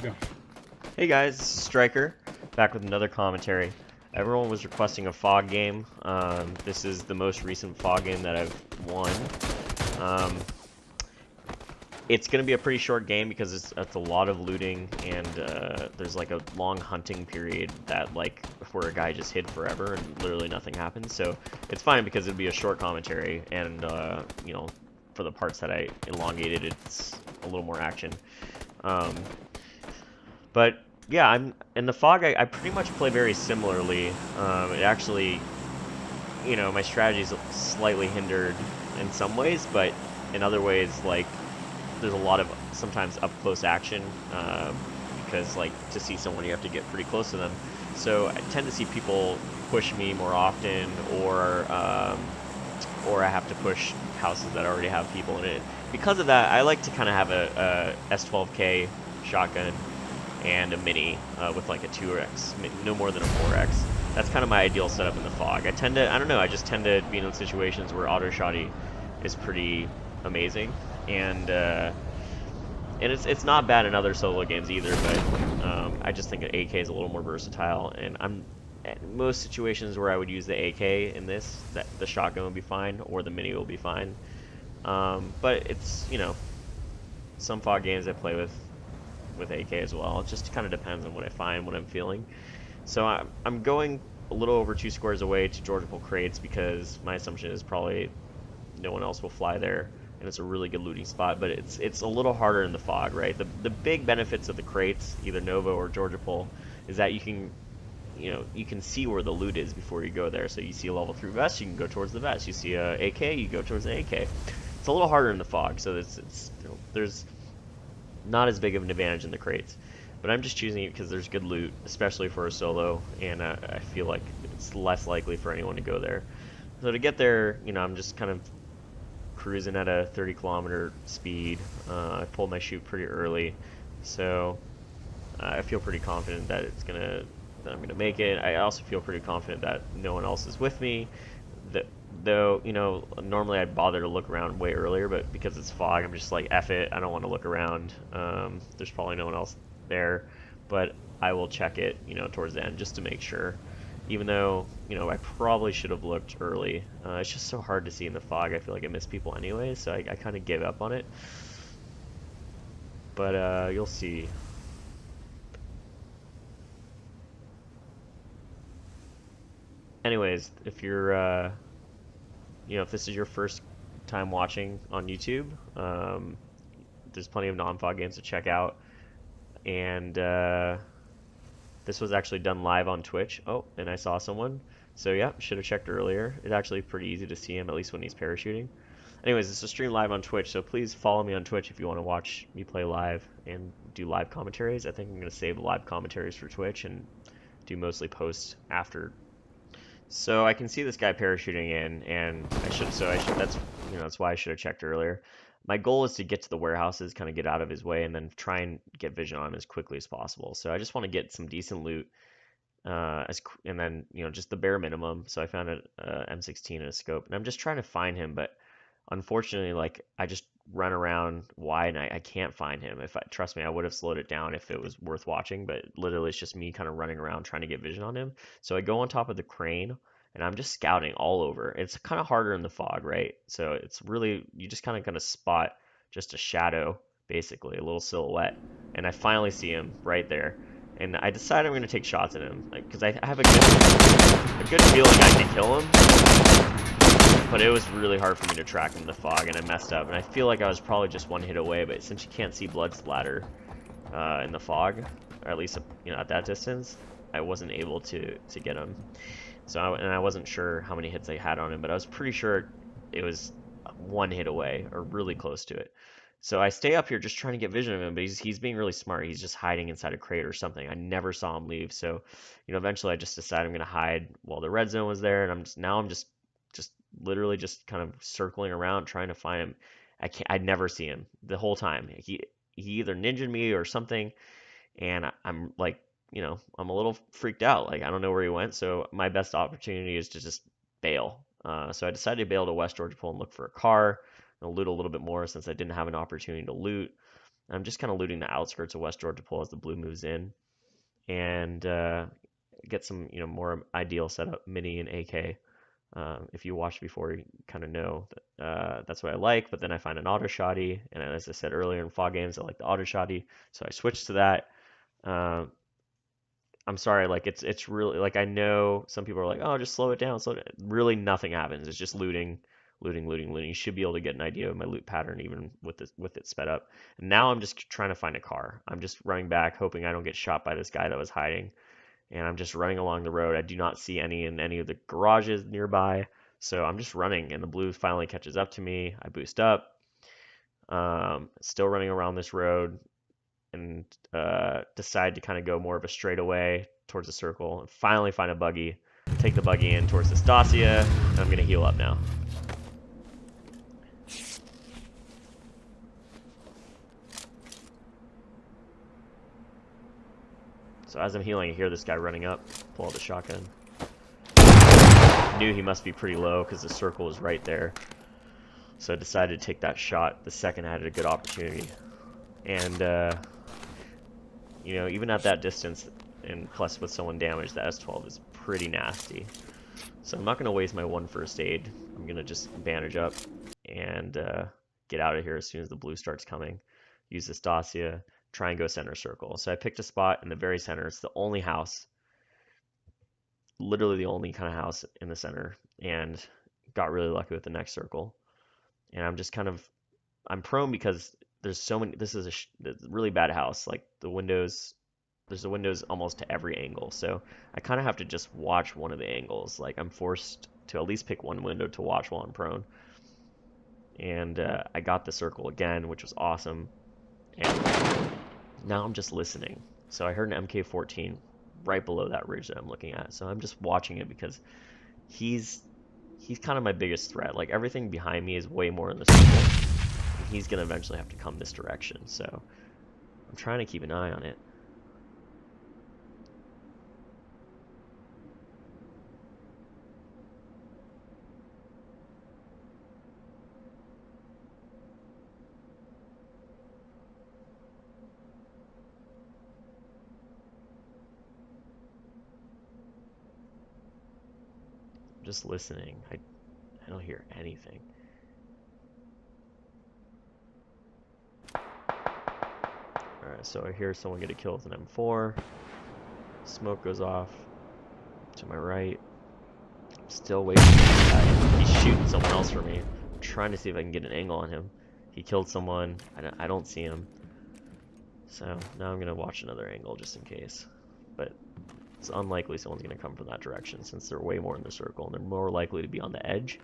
Yeah. Hey guys, this is Striker, back with another commentary. Everyone was requesting a fog game. This is the most recent fog game that I've won. Um, it's going to be a pretty short game because it's a lot of looting and there's like a long hunting period that like where a guy just hid forever and literally nothing happens. So it's fine because it'll be a short commentary and for the parts that I elongated, it's a little more action. Um, But yeah, I'm in the fog. I pretty much play very similarly. It actually, my strategy is slightly hindered in some ways, but in other ways, like there's a lot of sometimes up close action because like to see someone you have to get pretty close to them. So I tend to see people push me more often, or I have to push houses that already have people in it. Because of that, I like to kind of have a S12K shotgun and a mini with like a 2x, no more than a 4x. That's kind of my ideal setup in the fog. I don't know, I just tend to be in situations where auto shotty is pretty amazing, and it's not bad in other solo games either. But I just think an AK is a little more versatile, and I'm in most situations where I would use the AK in this, that the shotgun will be fine or the mini will be fine. But it's some fog games I play with AK as well. It just kind of depends on what I find, what I'm feeling. So I'm going a little over 2 squares away to Georgia Pole crates because my assumption is probably no one else will fly there, and it's a really good looting spot. But it's a little harder in the fog, right? The big benefits of the crates, either Nova or Georgia Pole, is that you can see where the loot is before you go there. So you see a level 3 vest, you can go towards the vest. You see a AK, you go towards the AK. It's a little harder in the fog, so there's not as big of an advantage in the crates. But I'm just choosing it because there's good loot, especially for a solo, and I feel like it's less likely for anyone to go there. So to get there, I'm just kind of cruising at a 30-kilometer speed. I pulled my chute pretty early, so I feel pretty confident that I'm gonna make it. I also feel pretty confident that no one else is with me. That though, normally I'd bother to look around way earlier, but because it's fog, I'm just like, F it. I don't want to look around. There's probably no one else there, but I will check it, towards the end just to make sure. Even though, I probably should have looked early. It's just so hard to see in the fog. I feel like I miss people anyway, so I kind of give up on it. But you'll see. Anyways, if this is your first time watching on YouTube, there's plenty of non-fog games to check out. And this was actually done live on Twitch. Oh, and I saw someone. So yeah, should have checked earlier. It's actually pretty easy to see him, at least when he's parachuting. Anyways, this is streamed live on Twitch, so please follow me on Twitch if you want to watch me play live and do live commentaries. I think I'm going to save live commentaries for Twitch and do mostly posts after. So I can see this guy parachuting in, and that's why I should have checked earlier. My goal is to get to the warehouses, kind of get out of his way, and then try and get vision on him as quickly as possible. So I just want to get some decent loot, and then just the bare minimum. So I found an M16 and a scope, and I'm just trying to find him, but unfortunately, like I just run around wide and I can't find him. Trust me, I would have slowed it down if it was worth watching, but literally it's just me kind of running around trying to get vision on him. So I go on top of the crane and I'm just scouting all over. It's kind of harder in the fog, right? So it's really you just kind of spot just a shadow, basically a little silhouette, and I finally see him right there. And I decide I'm going to take shots at him because I have a good feeling I can kill him, but it was really hard for me to track in the fog, and I messed up. And I feel like I was probably just one hit away, but since you can't see blood splatter in the fog, or at least at that distance, I wasn't able to get him. And I wasn't sure how many hits I had on him, but I was pretty sure it was one hit away or really close to it. So I stay up here just trying to get vision of him, but he's being really smart. He's just hiding inside a crate or something. I never saw him leave. So, eventually I just decided I'm gonna hide while the red zone was there, and I'm just literally just kind of circling around trying to find him. I'd never see him the whole time. He either ninja me or something, and I'm like, I'm a little freaked out. Like I don't know where he went. So my best opportunity is to just bail. So I decided to bail to West Georgia Pole and look for a car and loot a little bit more since I didn't have an opportunity to loot. I'm just kind of looting the outskirts of West Georgia Pool as the blue moves in, and get some, more ideal setup, mini and AK. If you watched before, you kind of know that that's what I like. But then I find an auto shotty, and as I said earlier in fog games, I like the auto shotty, so I switched to that. Uh, I'm sorry, like it's really like I know some people are like, oh, just slow it down. Slow it down. Really, nothing happens. It's just looting, looting, looting, looting. You should be able to get an idea of my loot pattern even with it sped up. And now I'm just trying to find a car. I'm just running back, hoping I don't get shot by this guy that was hiding. And I'm just running along the road. I do not see any in any of the garages nearby. So I'm just running, and the blue finally catches up to me. I boost up. Still running around this road, and decide to kind of go more of a straightaway towards the circle, and finally find a buggy, take the buggy in towards this Dacia, and I'm going to heal up now. So as I'm healing, I hear this guy running up, pull out the shotgun. Knew he must be pretty low because the circle was right there. So I decided to take that shot the second I had a good opportunity. And even at that distance, and plus with someone damaged, the S12 is pretty nasty. So I'm not going to waste my one first aid. I'm going to just bandage up and get out of here as soon as the blue starts coming. Use this Dacia, try and go center circle. So I picked a spot in the very center. It's the only house, literally the only kind of house in the center, and got really lucky with the next circle. And I'm just I'm prone because there's so many. This is a really bad house. Like there's the windows almost to every angle. So I kind of have to just watch one of the angles. Like I'm forced to at least pick one window to watch while I'm prone. And I got the circle again, which was awesome. And now I'm just listening. So I heard an MK14 right below that ridge that I'm looking at. So I'm just watching it because he's kind of my biggest threat. Like everything behind me is way more in the circle. And he's going to eventually have to come this direction. So I'm trying to keep an eye on it. Just listening. I don't hear anything. Alright, so I hear someone get a kill with an M4. Smoke goes off to my right. I'm still waiting for this guy. He's shooting someone else for me. I'm trying to see if I can get an angle on him. He killed someone. I don't see him. So now I'm going to watch another angle just in case. But it's unlikely someone's going to come from that direction since they're way more in the circle and they're more likely to be on the edge.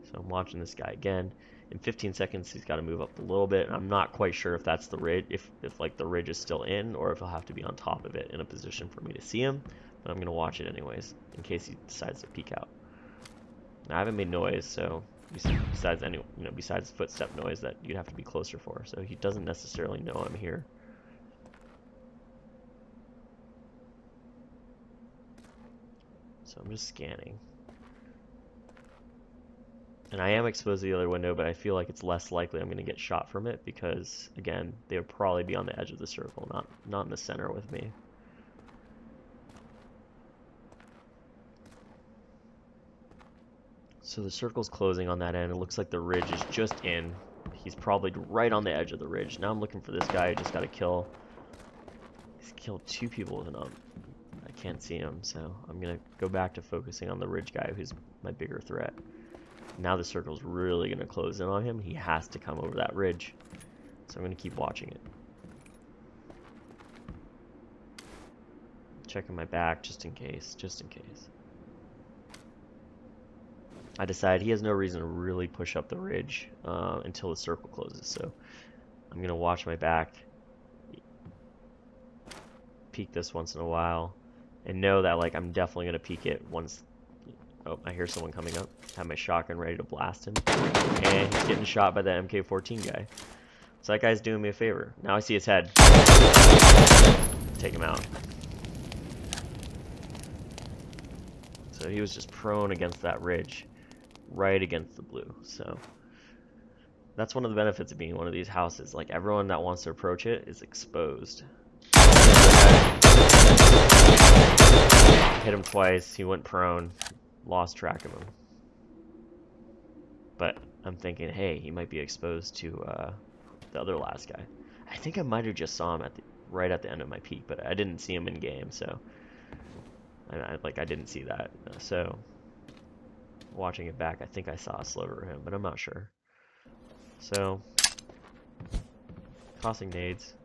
So I'm watching this guy again. In 15 seconds, he's got to move up a little bit. And I'm not quite sure if that's the ridge, if like the ridge is still in, or if he'll have to be on top of it in a position for me to see him. But I'm going to watch it anyways in case he decides to peek out. Now, I haven't made noise, so besides footstep noise that you'd have to be closer for. So he doesn't necessarily know I'm here. So I'm just scanning. And I am exposed to the other window, but I feel like it's less likely I'm going to get shot from it because, again, they would probably be on the edge of the circle, not in the center with me. So the circle's closing on that end. It looks like the ridge is just in. He's probably right on the edge of the ridge. Now I'm looking for this guy who just got a kill. He's killed 2 people with an I can't see him, so I'm going to go back to focusing on the ridge guy who's my bigger threat. Now the circle's really going to close in on him. He has to come over that ridge. So I'm going to keep watching it. Checking my back just in case. I decide he has no reason to really push up the ridge until the circle closes. So I'm going to watch my back. Peek this once in a while. And know that like I'm definitely going to peek it once. Oh, I hear someone coming up. Have my shotgun ready to blast him. And he's getting shot by the MK14 guy. So that guy's doing me a favor. Now I see his head. Take him out. So he was just prone against that ridge. Right against the blue. So That's one of the benefits of being one of these houses. Like everyone that wants to approach it is exposed. Hit him twice. He went prone. Lost track of him. But I'm thinking, hey, he might be exposed to the other last guy. I think I might have just saw him right at the end of my peek, but I didn't see him in game, so I didn't see that. So watching it back, I think I saw a sliver of him, but I'm not sure. So tossing nades.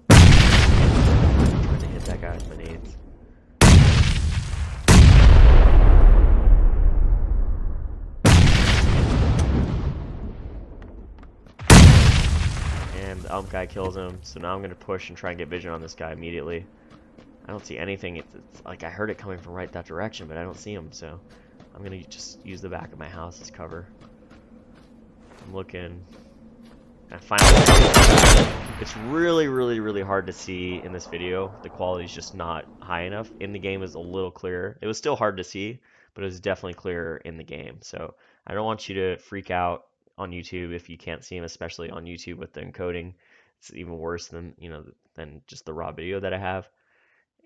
Trying to hit that guy with my nades. And the ump guy kills him, so now I'm going to push and try and get vision on this guy immediately. I don't see anything. It's like I heard it coming from right that direction, but I don't see him, so I'm going to just use the back of my house as cover. I'm looking. And finally, it's really, really, really hard to see in this video. The quality is just not high enough. In the game is a little clearer. It was still hard to see, but it was definitely clearer in the game. So I don't want you to freak out on YouTube if you can't see him, especially on YouTube with the encoding. It's even worse than than just the raw video that I have.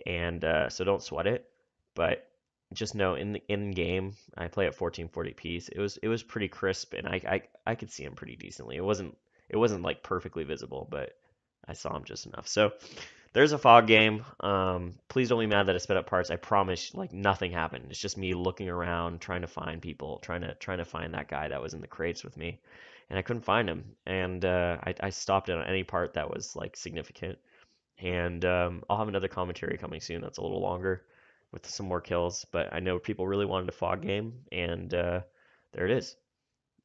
And so don't sweat it. But just know in game, I play at 1440p. It was pretty crisp, and I could see him pretty decently. It wasn't like perfectly visible, but I saw him just enough. So there's a fog game. Please don't be mad that I sped up parts. I promise, like nothing happened. It's just me looking around, trying to find people, trying to find that guy that was in the crates with me, and I couldn't find him. And I stopped it on any part that was like significant. And I'll have another commentary coming soon that's a little longer with some more kills. But I know people really wanted a fog game, and there it is.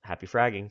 Happy fragging.